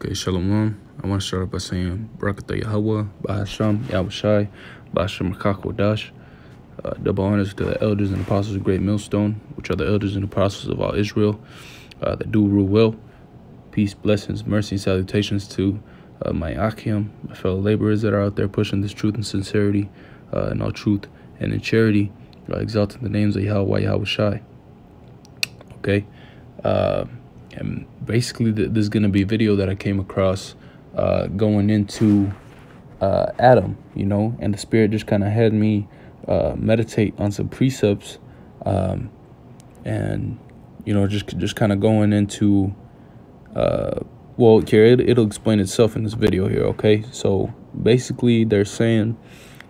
Okay, Shalom. I want to start off by saying Barakatah Yahweh, Bahasham, Yahushai, Bahasham Dash. Double honors to the elders and apostles of Great Millstone, which are the elders and apostles of all Israel that do rule well. Peace, blessings, mercy, and salutations to my Akim, my fellow laborers that are out there pushing this truth and sincerity, and all truth and in charity, exalting the names of Yahweh, Yahushai. Okay. And basically, this is going to be a video that I came across going into Adam, and the Spirit just kind of had me meditate on some precepts, and, just kind of going into, well, here, it'll explain itself in this video here, okay? So basically, they're saying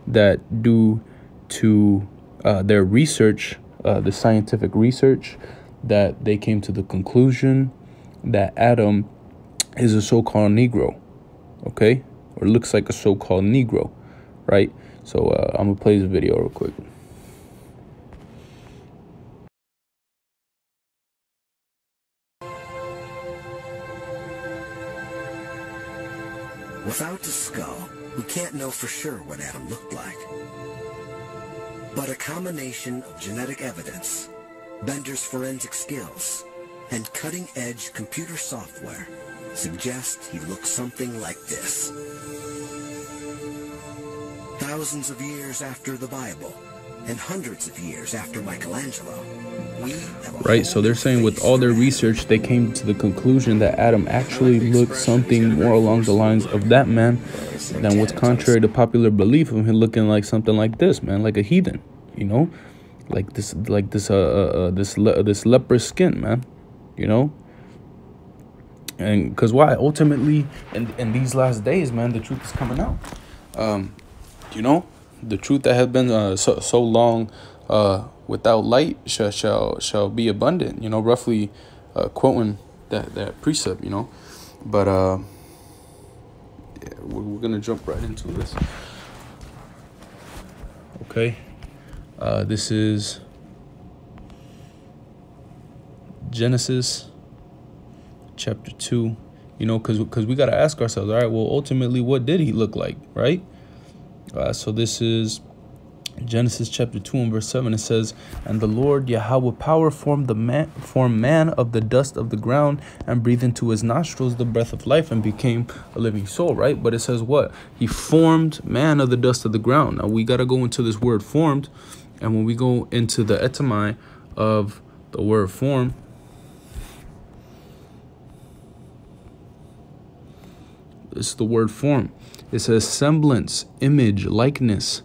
that due to their research, the scientific research, that they came to the conclusion that Adam is a so-called Negro, okay? Or looks like a so-called Negro, right? So I'm going to play this video real quick. Without the skull, we can't know for sure what Adam looked like. But a combination of genetic evidence, Bender's forensic skills, and cutting-edge computer software suggest he looked something like this. Thousands of years after the Bible, and hundreds of years after Michelangelo, we have a right, so they're saying with all their research, they came to the conclusion that Adam actually looked something more along the lines of that man than what's contrary to popular belief of him looking like something like this, man, like a heathen, like this leprous skin, man, and because why? Ultimately, in these last days, man, the truth is coming out. The truth that has been so long without light shall be abundant. Roughly quoting that precept. But yeah, we're gonna jump right into this. Okay. This is Genesis chapter 2, because we got to ask ourselves, all right, well, ultimately, what did he look like, right? So this is Genesis chapter 2 and verse 7. It says, "And the Lord Yahweh power formed man of the dust of the ground and breathed into his nostrils the breath of life and became a living soul," right? But it says what? He formed man of the dust of the ground. Now, we got to go into this word formed. And when we go into the etymology of the word form, this is the word form. It says semblance, image, likeness,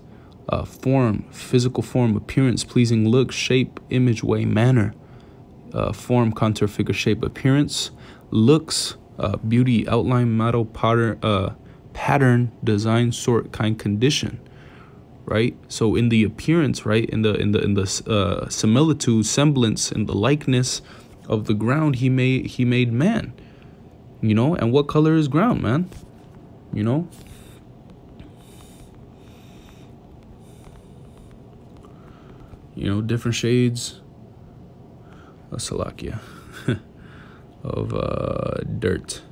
form, physical form, appearance, pleasing look, shape, image, way, manner, form, contour, figure, shape, appearance, looks, beauty, outline, model, pattern, design, sort, kind, condition. Right, so in the appearance, right, in the similitude, semblance, in the likeness of the ground, he made man, and what color is ground, man, different shades of Salakia of dirt,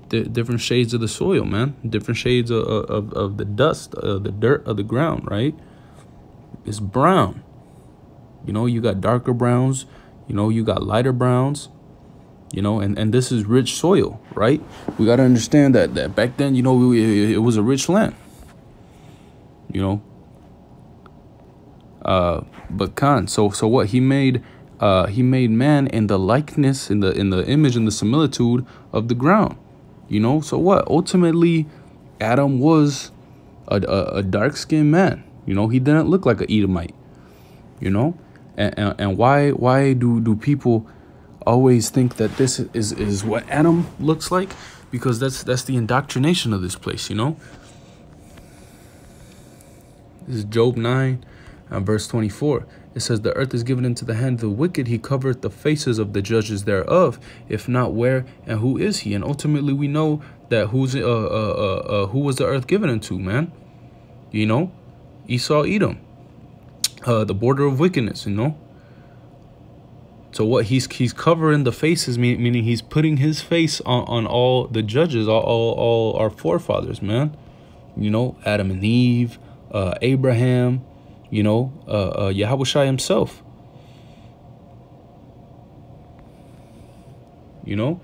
different shades of the soil, man, different shades of the dust, the dirt of the ground, right? It's brown, you got darker browns, you got lighter browns, and this is rich soil, right? We got to understand that back then, it was a rich land, but Khan, so what he made man in the likeness, in the image, in the similitude of the ground. So what? Ultimately, Adam was a dark-skinned man. He didn't look like an Edomite. And why do people always think that this is what Adam looks like? Because that's the indoctrination of this place. This is Job 9 and verse 24. It says, "The earth is given into the hand of the wicked. He covereth the faces of the judges thereof. If not, where and who is he?" And ultimately, we know that who was the earth given into, man? Esau, Edom, the border of wickedness. So what he's covering the faces, meaning he's putting his face on all the judges, all our forefathers, man. You know, Adam and Eve, Abraham, you know, Yahushua himself. You know,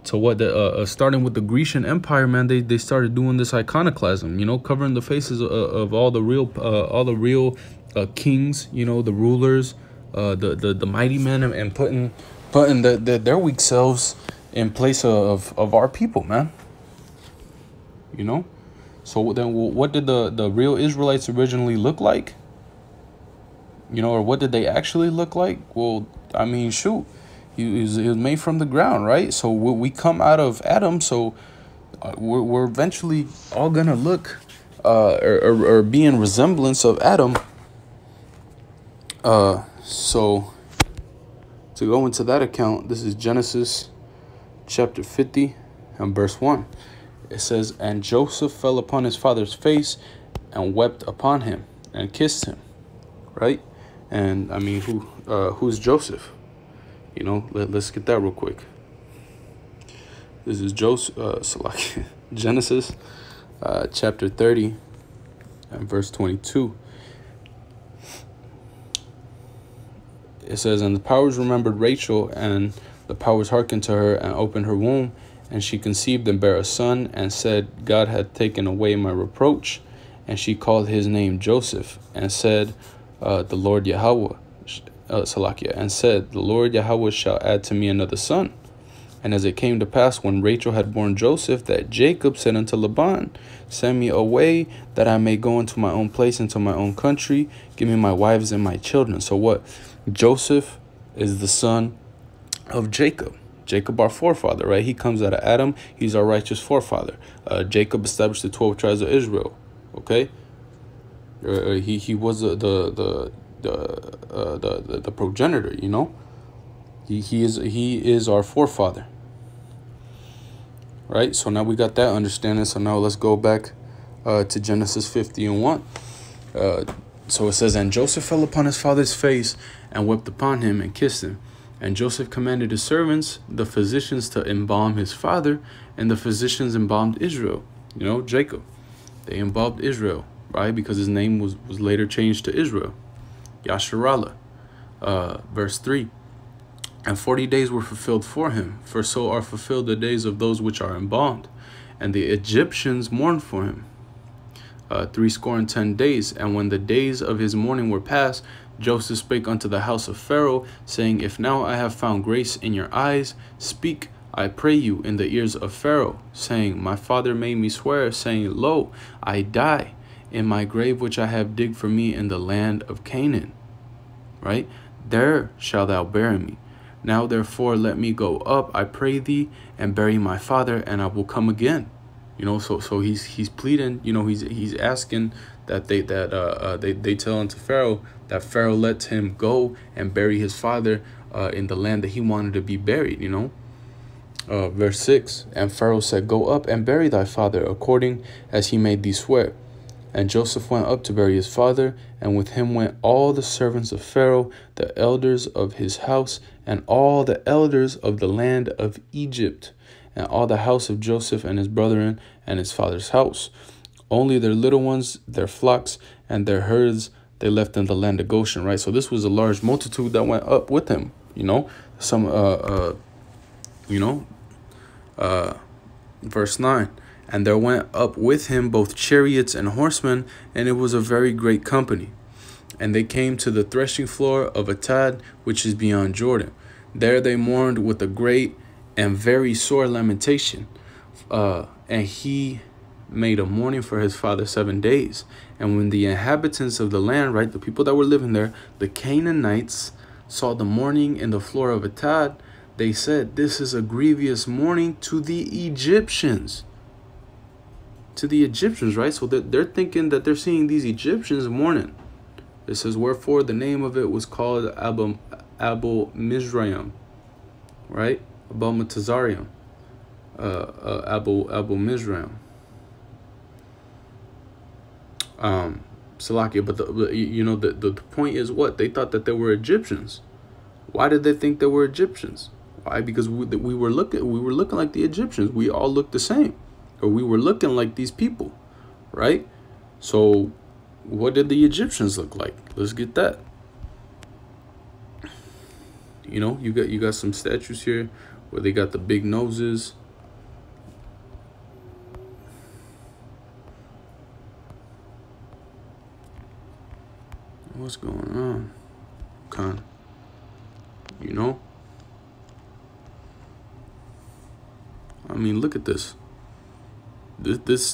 so what the starting with the Grecian Empire, man, they started doing this iconoclasm, you know, covering the faces of all the real kings, you know, the rulers, the mighty men, and putting their weak selves in place of our people, man. You know, so then what did the real Israelites originally look like? You know, or what did they actually look like? Well, I mean, shoot. He was made from the ground, right? So we come out of Adam, so we're eventually all gonna look or be in resemblance of Adam. So to go into that account, this is Genesis chapter 50 and verse 1. It says, "And Joseph fell upon his father's face and wept upon him and kissed him," right? And I mean, who's Joseph? You know, let's get that real quick. This is Genesis chapter 30 and verse 22. It says, "And the powers remembered Rachel, and the powers hearkened to her and opened her womb, and she conceived and bare a son, and said, God hath taken away my reproach. And she called his name Joseph, and said, the Lord Yahweh, and said, the Lord Yahweh shall add to me another son. And as it came to pass, when Rachel had borne Joseph, that Jacob said unto Laban, Send me away, that I may go into my own place, into my own country. Give me my wives and my children." So what? Joseph is the son of Jacob. Jacob, our forefather, right? He comes out of Adam. He's our righteous forefather. Jacob established the 12 tribes of Israel. Okay, he was the progenitor. You know, he is our forefather. Right. So now we got that understanding. So now let's go back to Genesis 50 and 1. So it says, "And Joseph fell upon his father's face and wept upon him and kissed him. And Joseph commanded his servants, the physicians, to embalm his father, and the physicians embalmed Israel." You know, Jacob. They embalmed Israel, right? Because his name was later changed to Israel. Yasharallah. Verse 3. "And 40 days were fulfilled for him, for so are fulfilled the days of those which are embalmed. And the Egyptians mourned for him 70 days. And when the days of his mourning were past, Joseph spake unto the house of Pharaoh, saying, If now I have found grace in your eyes, speak, I pray you, in the ears of Pharaoh, saying, My father made me swear, saying, Lo, I die in my grave which I have digged for me in the land of Canaan. Right? There shalt thou bury me. Now therefore let me go up, I pray thee, and bury my father, and I will come again." You know, so he's pleading. You know, he's asking that they tell unto Pharaoh that Pharaoh lets him go and bury his father in the land that he wanted to be buried. You know, verse 6. "And Pharaoh said, Go up and bury thy father, according as he made thee swear. And Joseph went up to bury his father, and with him went all the servants of Pharaoh, the elders of his house, and all the elders of the land of Egypt, and all the house of Joseph and his brethren and his father's house. Only their little ones, their flocks, and their herds they left in the land of Goshen." Right? So this was a large multitude that went up with him. You know, verse 9. "And there went up with him both chariots and horsemen, and it was a very great company. And they came to the threshing floor of Atad, which is beyond Jordan. There they mourned with a great and very sore lamentation. And he made a mourning for his father 7 days. And when the inhabitants of the land," right, the people that were living there, the Canaanites, "saw the mourning in the floor of Atad, they said, This is a grievous mourning to the Egyptians." To the Egyptians, right? So they're thinking that they're seeing these Egyptians mourning. It says, "Wherefore the name of it was called Abel Mizraim," right? Abel Matazarium. Abel Mizraim. Salakia, but the point is what? They thought that they were Egyptians. Why did they think they were Egyptians? Why? Because we were looking like the Egyptians. We all looked the same, or we were looking like these people, right? So what did the Egyptians look like? Let's get that. You know, you got some statues here where they got the big noses. What's going on? Con, you know? I mean, look at this. This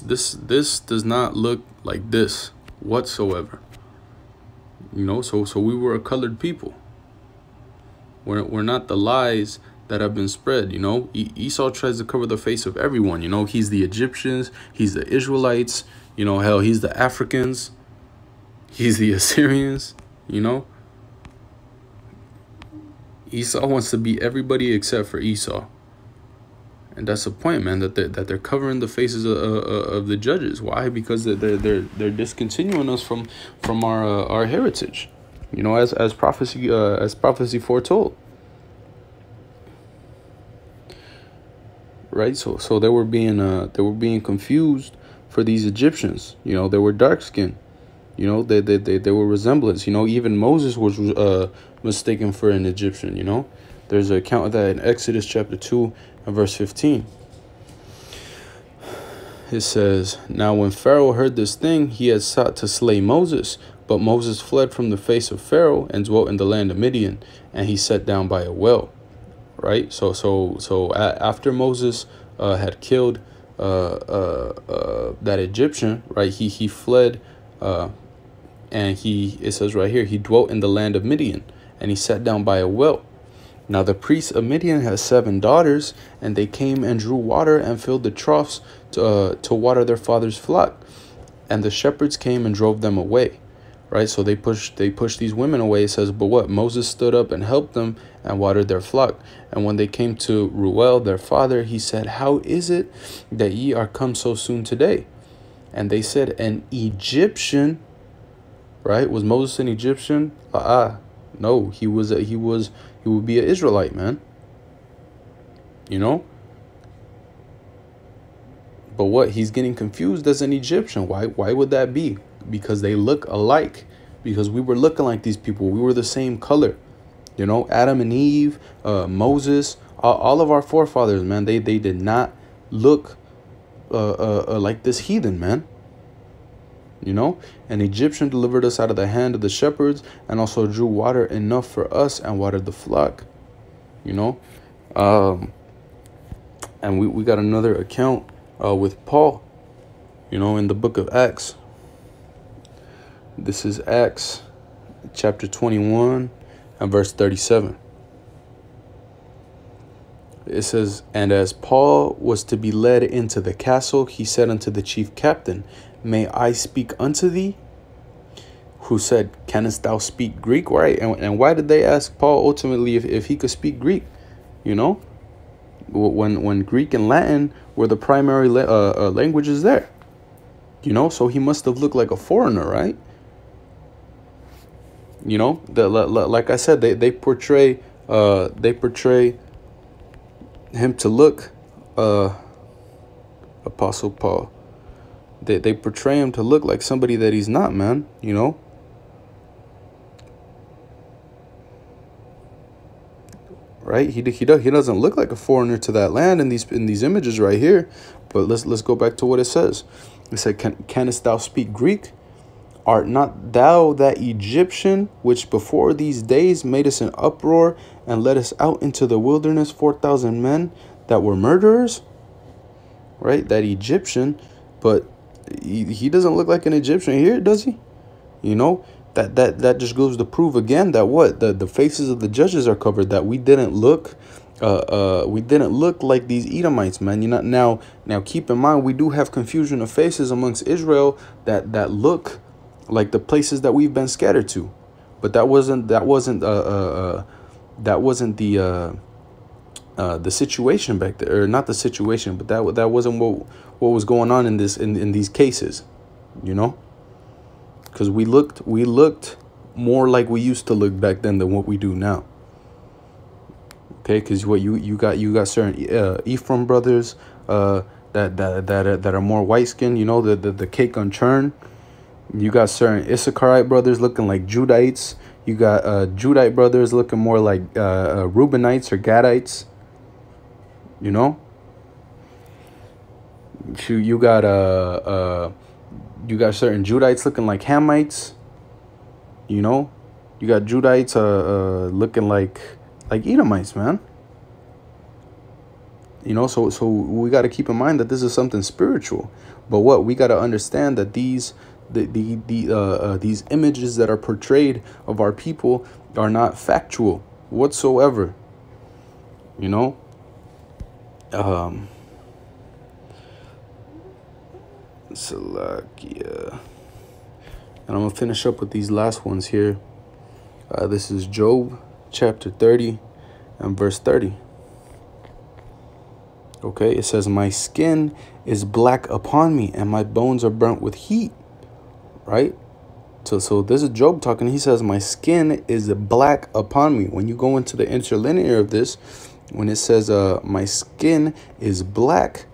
does not look like this whatsoever. You know, so we were a colored people. We're not the lies that have been spread. You know, Esau tries to cover the face of everyone. You know, he's the Egyptians, he's the Israelites. You know, hell, he's the Africans, he's the Assyrians. You know, Esau wants to be everybody except for Esau. And that's the point, man, that they're covering the faces of the judges. Why? Because they're discontinuing us from our heritage, you know, as prophecy foretold. Right? So they were being confused for these Egyptians. You know, they were dark skinned. You know, they were resemblance. You know, even Moses was mistaken for an Egyptian. You know, there's an account of that in Exodus chapter 2 and verse 15. It says, "Now when Pharaoh heard this thing, he had sought to slay Moses, but Moses fled from the face of Pharaoh and dwelt in the land of Midian, and he sat down by a well." Right. So after Moses had killed that Egyptian, right, he fled, and it says right here, he dwelt in the land of Midian, and he sat down by a well. Now the priests of Midian had 7 daughters, and they came and drew water and filled the troughs to water their father's flock. And the shepherds came and drove them away. Right, so they pushed these women away. It says, but what? Moses stood up and helped them and watered their flock. And when they came to Reuel, their father, he said, "How is it that ye are come so soon today?" And they said, "An Egyptian." Right? Was Moses an Egyptian? No, he would be an Israelite, man. You know? But what? He's getting confused as an Egyptian. Why would that be? Because they look alike. Because we were looking like these people. We were the same color. You know, Adam and Eve, Moses, all of our forefathers, man, they did not look like this heathen, man. You know, an Egyptian delivered us out of the hand of the shepherds, and also drew water enough for us and watered the flock. You know, and we got another account with Paul, you know, in the book of Acts. This is Acts chapter 21 and verse 37. It says, "And as Paul was to be led into the castle, he said unto the chief captain, May I speak unto thee? Who said, Canst thou speak Greek?" Right? And why did they ask Paul ultimately if he could speak Greek? You know, when Greek and Latin were the primary languages there. You know, so he must have looked like a foreigner, right? You know, like I said, they portray him to look, Apostle Paul. They portray him to look like somebody that he's not, man. You know. Right? He doesn't look like a foreigner to that land in these images right here. But let's go back to what it says. It said, "Canst thou speak Greek? Art not thou that Egyptian which before these days made us an uproar and led us out into the wilderness 4,000 men that were murderers?" Right? That Egyptian, but he doesn't look like an Egyptian here, does he? You know, that just goes to prove again that what the faces of the judges are covered, that we didn't look like these Edomites, man. You know, now keep in mind, we do have confusion of faces amongst Israel that look like the places that we've been scattered to, but that wasn't the situation back there, or not the situation, but that wasn't what was going on in these cases, you know, because we looked more like we used to look back then than what we do now. Okay, because what you got certain Ephraim brothers that are more white skinned. You know, the cake on churn. You got certain Issacharite brothers looking like Judites. You got Judite brothers looking more like Reubenites or Gadites. You know. You got certain Judites looking like Hamites. You know, you got Judites looking like Edomites, man. You know, so we got to keep in mind that this is something spiritual. But what we got to understand that these images that are portrayed of our people are not factual whatsoever. You know, Salakia. And I'm gonna finish up with these last ones here. This is Job chapter 30 and verse 30. Okay, it says, my skin is black upon me and my bones are burnt with heat. Right? So this is Job talking. He says, my skin is black upon me. When you go into the interlinear of this, when it says my skin is black,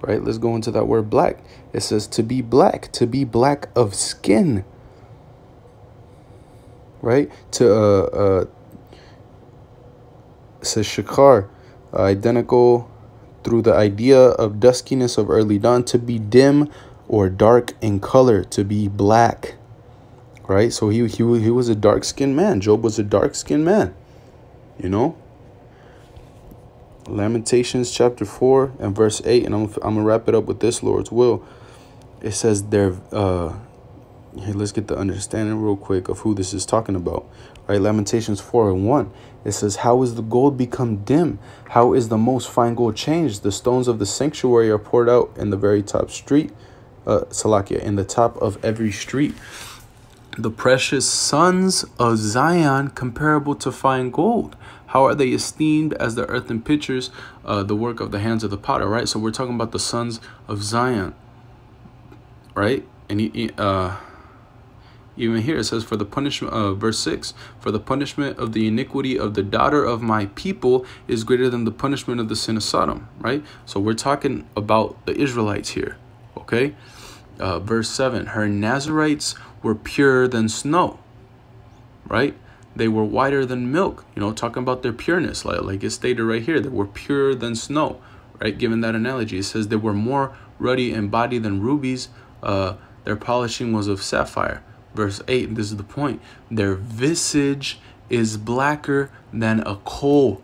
right? Let's go into that word black. It says to be black of skin. Right? It says shakar, identical through the idea of duskiness of early dawn, to be dim or dark in color, to be black. Right? So he was a dark-skinned man. Job was a dark-skinned man. You know? Lamentations chapter 4 and verse 8, and I'm gonna wrap it up with this, Lord's will. It says there, here, let's get the understanding real quick of who this is talking about. Right? Lamentations 4 and 1. It says, how is the gold become dim? How is the most fine gold changed? The stones of the sanctuary are poured out in the very top street. Salakia, in the top of every street. The precious sons of Zion comparable to fine gold. How are they esteemed as the earthen pitchers, the work of the hands of the potter, right? So we're talking about the sons of Zion, right? And even here it says, for the punishment, verse 6, for the punishment of the iniquity of the daughter of my people is greater than the punishment of the sin of Sodom, right? So we're talking about the Israelites here, okay? Verse 7, her Nazarites were purer than snow, right? They were whiter than milk, you know, talking about their pureness, like it stated right here, they were purer than snow, right? Given that analogy, it says they were more ruddy in body than rubies. Their polishing was of sapphire. Verse 8, this is the point. Their visage is blacker than a coal.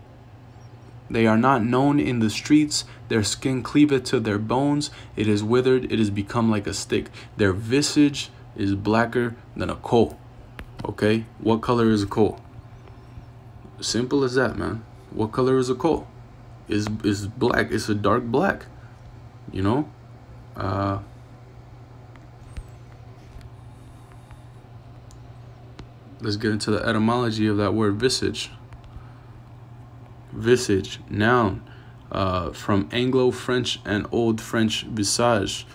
They are not known in the streets. Their skin cleaveth to their bones. It is withered. It is become like a stick. Their visage is blacker than a coal. Okay? What color is a coal? Simple as that, man. What color is a coal? Is black. It's a dark black. You know? Let's get into the etymology of that word visage. Visage, noun, from Anglo-French and Old French visage,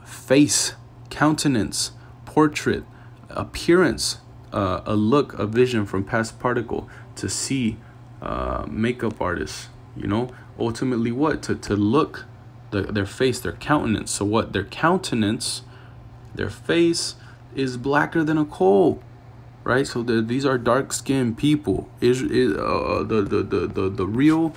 face, countenance, portrait, appearance, a look, a vision, from past particle, to see, makeup artists, you know, ultimately what? To look, their face, their countenance. So what? Their countenance, their face is blacker than a coal. Right, so these are dark-skinned people. The real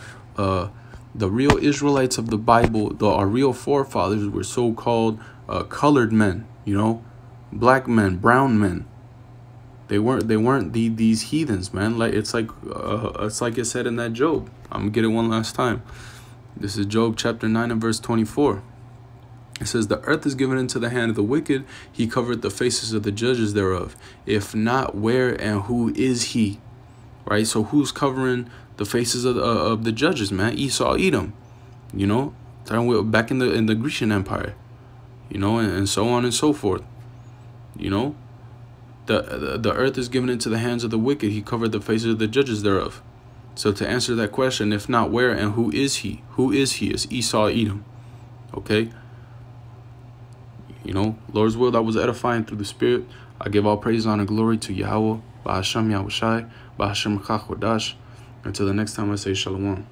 Israelites of the Bible, our real forefathers, were so-called colored men. You know, black men, brown men. They weren't these heathens, man. Like it's like it said in that Job. I'm gonna get it one last time. This is Job chapter 9 and verse 24. It says, the earth is given into the hand of the wicked. He covered the faces of the judges thereof. If not, where and who is he? Right? So who's covering the faces of the judges, man? Esau, Edom. You know, back in the Grecian Empire. You know, and so on and so forth. You know, the earth is given into the hands of the wicked. He covered the faces of the judges thereof. So to answer that question, if not, where and who is he? Who is he? Is Esau, Edom. Okay? You know, Lord's will, that was edifying through the Spirit. I give all praise, honor, glory to Yahweh, Ba'ashem Yahushai, Ba'ashem Mekach Wadash. Until the next time, I say shalom.